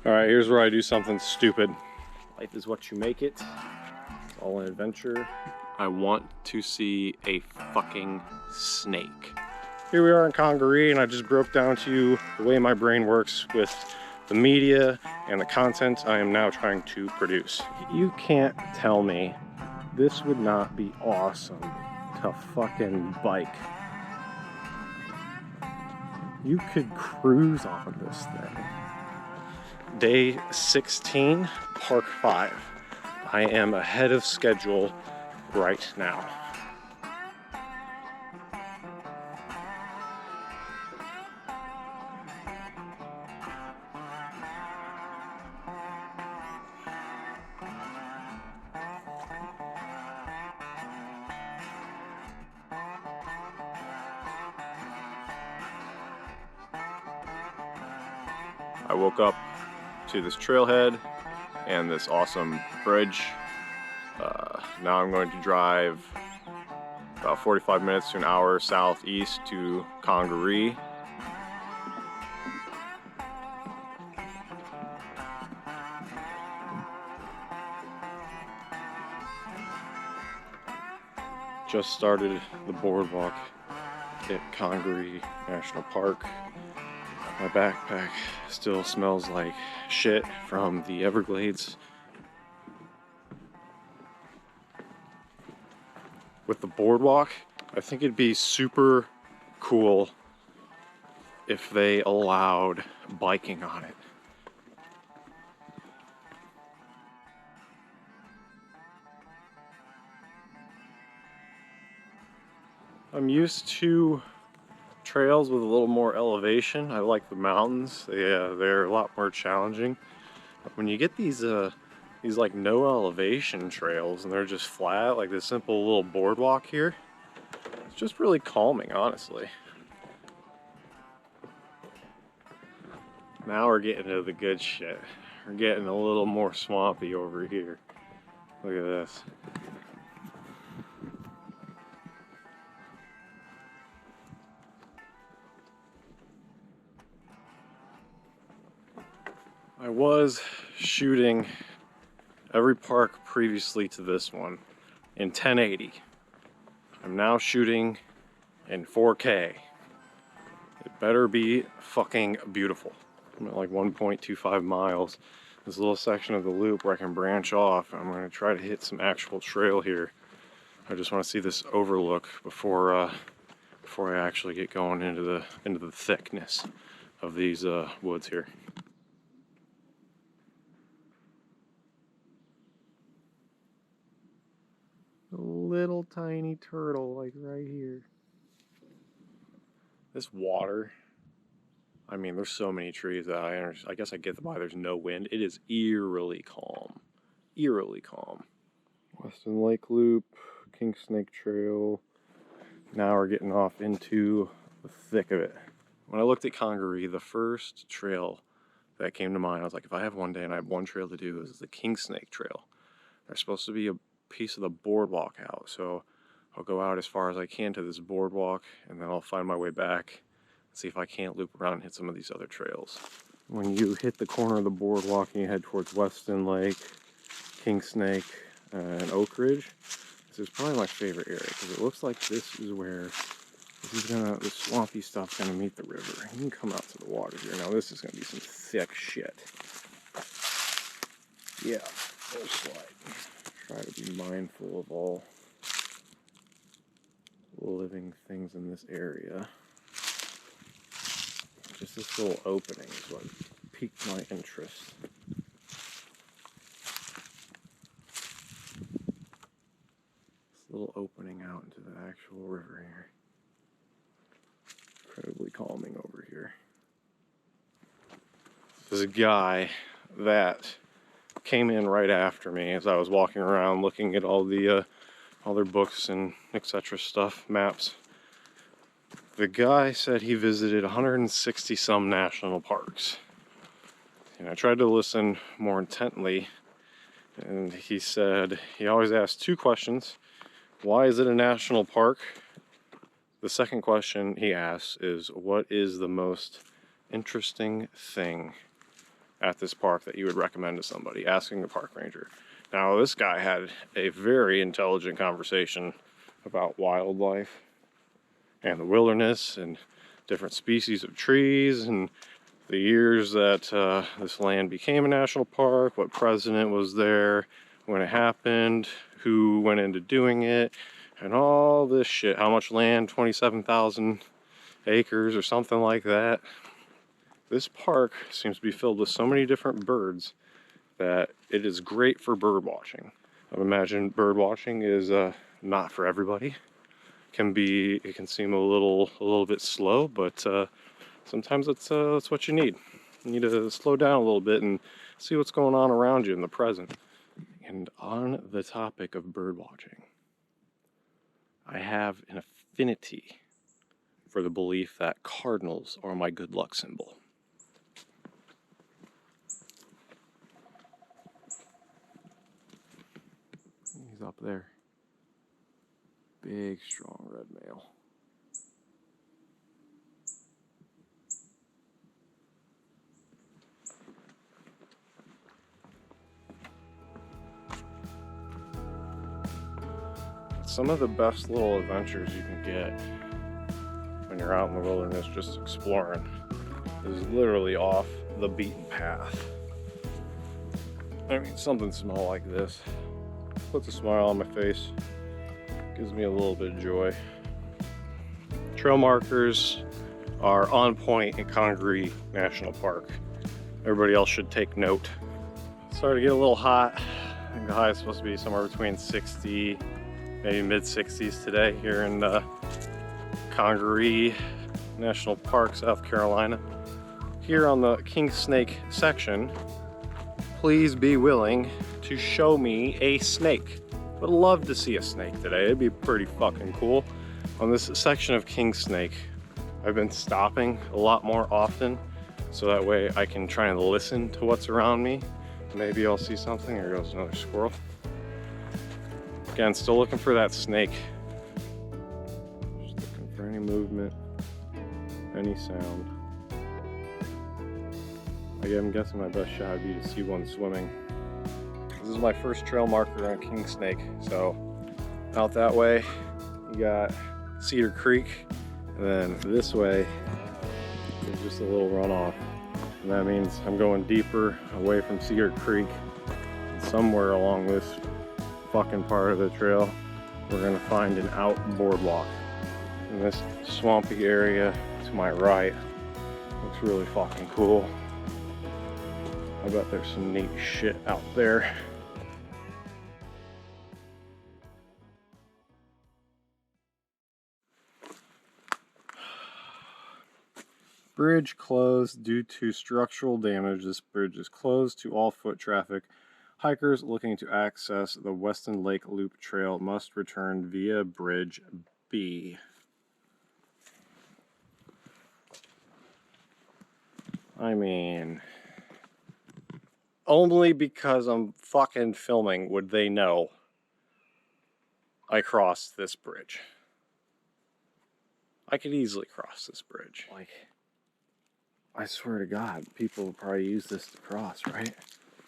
All right, here's where I do something stupid. Life is what you make it. It's all an adventure. I want to see a fucking snake. Here we are in Congaree, and I just broke down to you the way my brain works with the media and the content I am now trying to produce. You can't tell me this would not be awesome to fucking bike. You could cruise on this thing. Day 16, Park 5. I am ahead of schedule right now. I woke up to this trailhead and this awesome bridge. Now I'm going to drive about 45 minutes to an hour southeast to Congaree. Just started the boardwalk at Congaree National Park. My backpack still smells like shit from the Everglades. With the boardwalk, I think it'd be super cool if they allowed biking on it. I'm used to trails with a little more elevation. I like the mountains. They're a lot more challenging. But when you get these like no elevation trails and they're just flat, like this simple little boardwalk here, it's just really calming, honestly. Now we're getting to the good shit. We're getting a little more swampy over here. Look at this. I was shooting every park previously to this one in 1080. I'm now shooting in 4K. It better be fucking beautiful. I'm at like 1.25 miles. This little section of the loop where I can branch off. I'm gonna try to hit some actual trail here. I just want to see this overlook before I actually get going into the thickness of these woods here. A little tiny turtle, like right here. This water, I mean, there's so many trees that I guess I get why there's no wind. It is eerily calm. Eerily calm. Weston Lake Loop, Kingsnake Trail. Now we're getting off into the thick of it. When I looked at Congaree, the first trail that came to mind, I was like, if I have one day and I have one trail to do, this is the Kingsnake Trail. There's supposed to be a piece of the boardwalk out, so I'll go out as far as I can to this boardwalk and then I'll find my way back and see if I can't loop around and hit some of these other trails. When you hit the corner of the boardwalk and you head towards Weston Lake, Kingsnake, and Oak Ridge, this is probably my favorite area because it looks like this is where the swampy stuff's gonna meet the river. You can come out to the water here. Now this is gonna be some thick shit. Yeah, there's slide. Try to be mindful of all living things in this area. Just this little opening is what piqued my interest. This little opening out into the actual river here. Incredibly calming over here. There's a guy that came in right after me as I was walking around looking at all their books and etc. stuff, maps. The guy said he visited 160 some national parks. And I tried to listen more intently, and he said he always asks two questions. Why is it a national park? The second question he asks is, what is the most interesting thing at this park that you would recommend to somebody, asking the park ranger. Now, this guy had a very intelligent conversation about wildlife and the wilderness and different species of trees and the years that this land became a national park, what president was there when it happened, who went into doing it, and all this shit. How much land? 27,000 acres or something like that. This park seems to be filled with so many different birds that it is great for bird watching. I imagine bird watching is not for everybody. It can seem a little bit slow, but sometimes that's what you need. You need to slow down a little bit and see what's going on around you in the present. And on the topic of bird watching, I have an affinity for the belief that cardinals are my good luck symbol. He's up there. Big, strong red male. Some of the best little adventures you can get when you're out in the wilderness just exploring is literally off the beaten path. I mean, something small like this puts a smile on my face, gives me a little bit of joy. Trail markers are on point in Congaree National Park. Everybody else should take note. It's starting to get a little hot. I think the high is supposed to be somewhere between 60, maybe mid 60s today here in Congaree National Park, South Carolina. Here on the Kingsnake section, please be willing to show me a snake. Would love to see a snake today. It'd be pretty fucking cool. On this section of Kingsnake, I've been stopping a lot more often, so that way I can try and listen to what's around me. Maybe I'll see something. Here goes another squirrel. Again, still looking for that snake. Just looking for any movement, any sound. I'm guessing my best shot would be to see one swimming. This is my first trail marker on Kingsnake, so out that way you got Cedar Creek, and then this way is just a little runoff, and that means I'm going deeper away from Cedar Creek. And somewhere along this fucking part of the trail we're gonna find an out boardwalk, and this swampy area to my right looks really fucking cool. I bet there's some neat shit out there. Bridge closed due to structural damage. This bridge is closed to all foot traffic. Hikers looking to access the Weston Lake Loop Trail must return via Bridge B. I mean, only because I'm fucking filming would they know I crossed this bridge. I could easily cross this bridge. Like, I swear to God, people will probably use this to cross, right?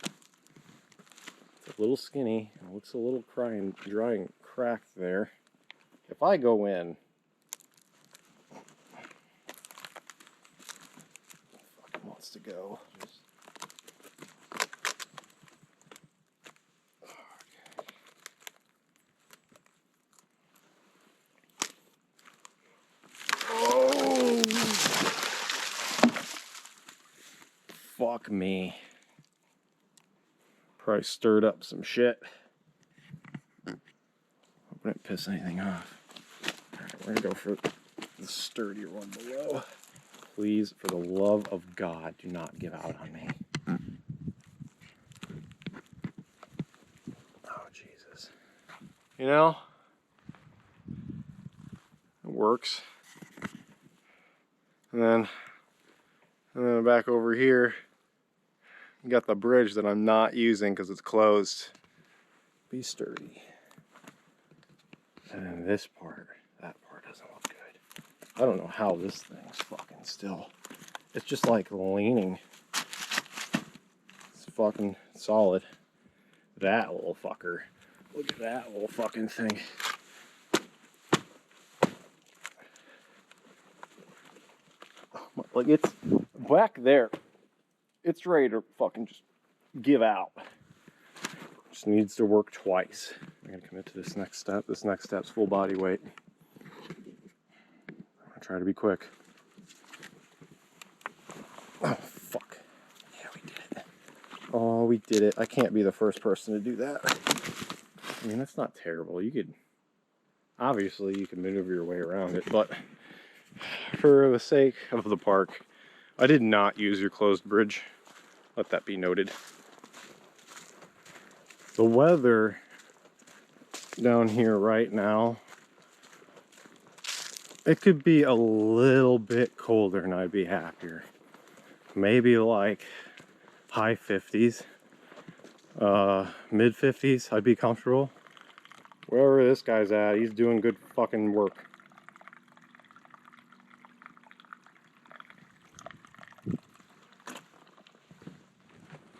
It's a little skinny. It looks a little dry and cracked there. If I go in, fucking wants to go. Fuck me. Probably stirred up some shit. Hope I didn't piss anything off. Alright, we're gonna go for the sturdier one below. Please, for the love of God, do not give out on me. Oh, Jesus. You know, it works. And then back over here, you got the bridge that I'm not using because it's closed. Be sturdy. And then this part, that part doesn't look good. I don't know how this thing's fucking still. It's just like leaning. fucking solid. That little fucker. Look at that little fucking thing. Like, it's back there. It's ready to fucking just give out. Just needs to work twice. I'm gonna commit to this next step. This next step's full body weight. I'll try to be quick. Oh, fuck. Yeah, we did it. Oh, we did it. I can't be the first person to do that. I mean, that's not terrible. You could, obviously, you can maneuver your way around it, but for the sake of the park, I did not use your closed bridge. Let that be noted. The weather down here right now, it could be a little bit colder and I'd be happier. Maybe like high 50s, mid 50s, I'd be comfortable. Wherever this guy's at, he's doing good fucking work.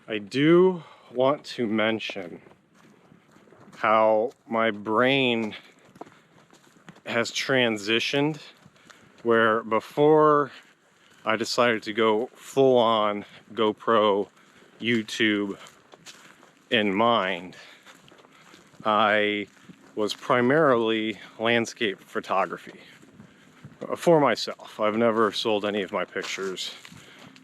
I do want to mention how my brain has transitioned, where before I decided to go full on GoPro YouTube in mind, I was primarily landscape photography for myself. I've never sold any of my pictures.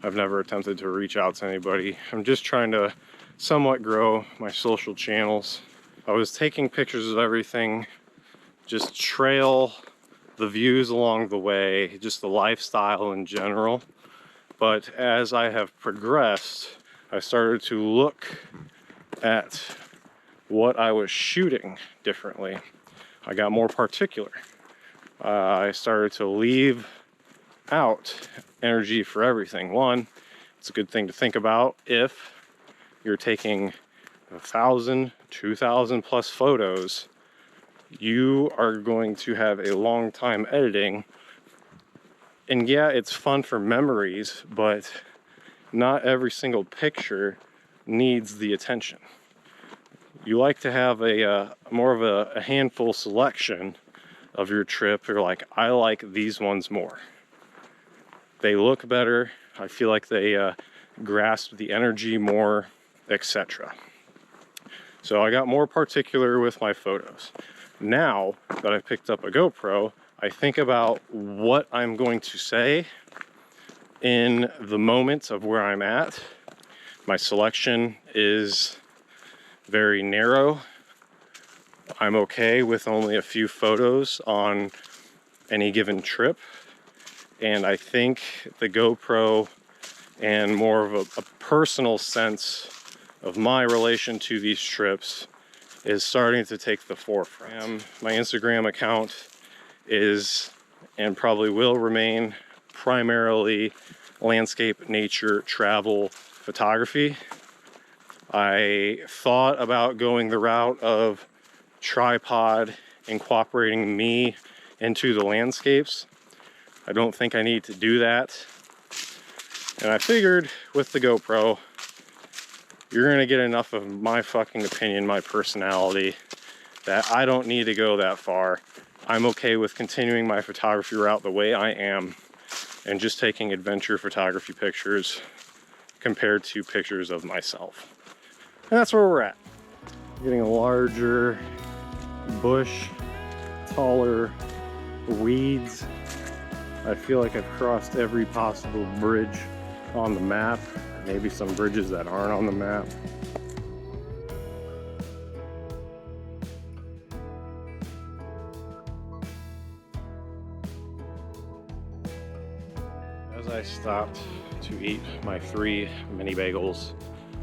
I've never attempted to reach out to anybody. I'm just trying to somewhat grow my social channels. I was taking pictures of everything, just trail, the views along the way, just the lifestyle in general. But as I have progressed, I started to look at what I was shooting differently. I got more particular. I started to leave out energy for everything. One, it's a good thing to think about if you're taking 1,000, 2,000 plus photos. You are going to have a long time editing. And yeah, it's fun for memories, but not every single picture needs the attention. You like to have a more of a handful selection of your trip. You're like, I like these ones more. They look better. I feel like they grasp the energy more, etc. So I got more particular with my photos. Now that I've picked up a GoPro, I think about what I'm going to say in the moment of where I'm at. My selection is very narrow. I'm okay with only a few photos on any given trip. And I think the GoPro and more of a personal sense of my relation to these trips is starting to take the forefront. My Instagram account is, and probably will remain, primarily landscape, nature, travel, photography. I thought about going the route of tripod, incorporating me into the landscapes. I don't think I need to do that. And I figured with the GoPro, you're gonna get enough of my fucking opinion, my personality, that I don't need to go that far. I'm okay with continuing my photography route the way I am and just taking adventure photography pictures compared to pictures of myself. And that's where we're at. Getting a larger bush, taller weeds. I feel like I've crossed every possible bridge on the map, maybe some bridges that aren't on the map. As I stopped to eat my 3 mini bagels,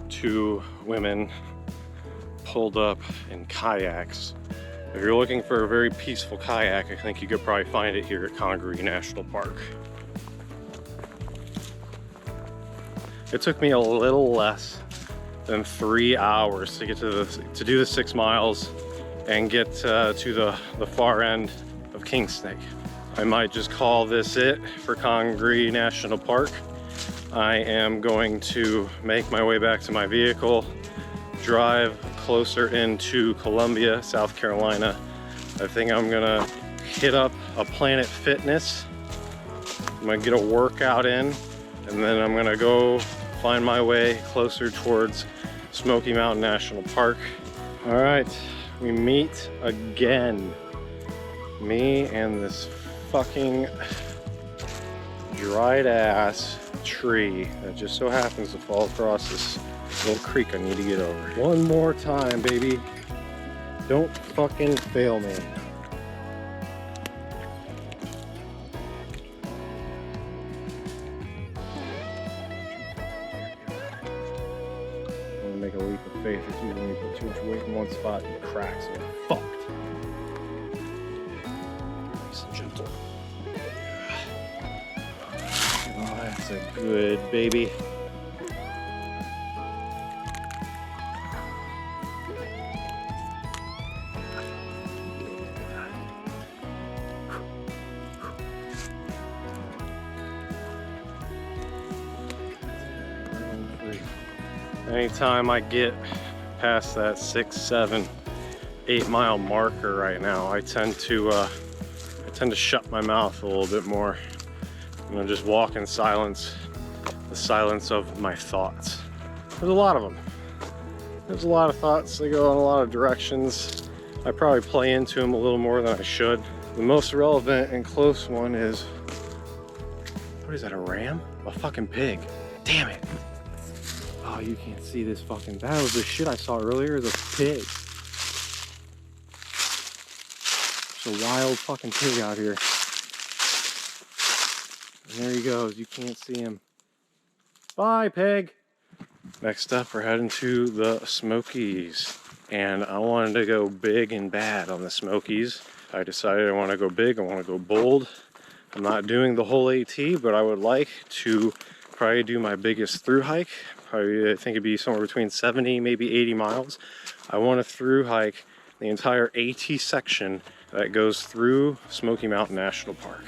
2 women pulled up in kayaks. If you're looking for a very peaceful kayak, I think you could probably find it here at Congaree National Park. It took me a little less than 3 hours to get to do the 6 miles and get to the far end of Kingsnake. I might just call this it for Congaree National Park. I am going to make my way back to my vehicle, drive closer into Columbia, South Carolina. I think I'm gonna hit up a Planet Fitness. I'm gonna get a workout in, and then I'm gonna go find my way closer towards Smoky Mountain National Park. All right, we meet again. Me and this fucking dried ass tree that just so happens to fall across this little creek I need to get over. One more time, baby. Don't fucking fail me. I'm gonna make a leap of faith. It's usually when you put too much weight in one spot, it cracks and you're fucked. Nice and gentle. Oh, that's a good baby. Anytime I get past that 6, 7, 8 mile marker right now, I tend to shut my mouth a little bit more. You know, just walk in silence, the silence of my thoughts. There's a lot of them. There's a lot of thoughts. They go in a lot of directions. I probably play into them a little more than I should. The most relevant and close one is, what is that, a ram? A fucking pig. Damn it. Oh, you can't see this fucking, that was the shit I saw earlier, is a pig. There's a wild fucking pig out here. And there he goes, you can't see him. Bye, pig. Next up, we're heading to the Smokies. And I wanted to go big and bad on the Smokies. I decided I want to go big, I want to go bold. I'm not doing the whole AT, but I would like to probably do my biggest through hike. Probably, I think it'd be somewhere between 70, maybe 80 miles. I want to through hike the entire AT section that goes through Smoky Mountain National Park.